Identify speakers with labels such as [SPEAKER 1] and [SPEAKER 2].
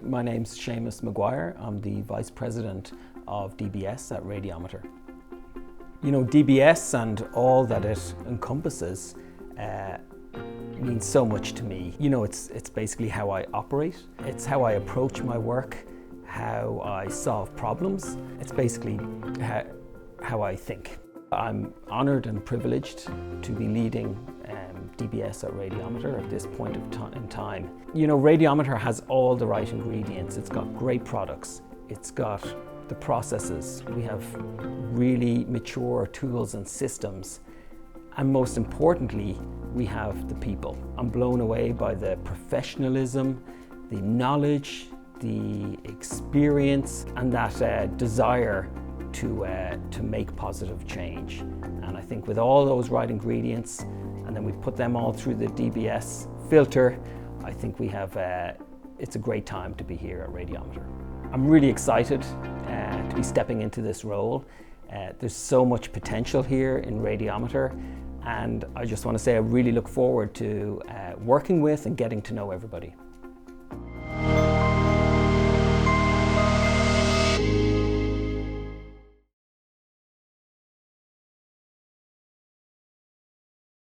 [SPEAKER 1] My name's Seamus Maguire. I'm the Vice President of DBS at Radiometer. You know, DBS and all that it encompasses means so much to me. You know, it's basically how I operate. It's how I approach my work, how I solve problems. It's basically how I think. I'm honoured and privileged to be leading DBS at Radiometer at this point in time. You know, Radiometer has all the right ingredients. It's got great products. It's got the processes. We have really mature tools and systems. And most importantly, we have the people. I'm blown away by the professionalism, the knowledge, the experience, and that desire to make positive change. And I think with all those right ingredients, and then we put them all through the DBS filter, I think we have, it's a great time to be here at Radiometer. I'm really excited to be stepping into this role. There's so much potential here in Radiometer, and I just want to say I really look forward to working with and getting to know everybody.